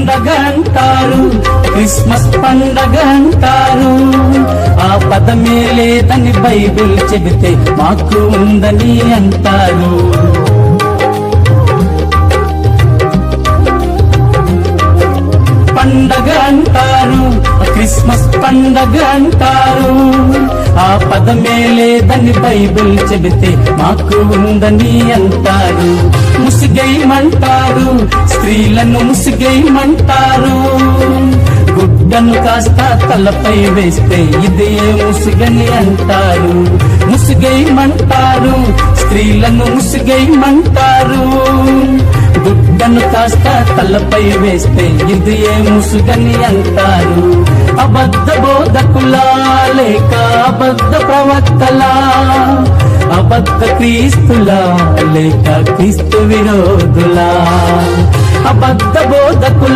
పండగ అంటారు, క్రిస్మస్ పండగ అంటారు. ఆ పదమే లేదని బైబిల్ చెబితే మాకు ఉందని అంటారు. పండగ అంటారు, క్రిస్మస్ పండగ అంటారు. ఆ పదమే లేదని బైబిల్ చెబితే మాకు ఉందని అంటారు. ముసిగేయమంటారు, స్త్రీలను ముసిగేయమంటారు. గుడ్డను కాస్త తలపై వేస్తే ఇదే ముసిగని అంటారు. ముసిగేయమంటారు, స్త్రీలను ముసిగేయమంటారు. గుడ్డను కాస్త తలపై వేస్తే ఇది ఏ ముసుగని అంటారు. అబద్ధ బోధకులా లేక అబద్ధ ప్రవక్తలా, అబద్ధ క్రీస్తులా లేక క్రీస్తు విరోధులా, అబద్ధ బోధకుల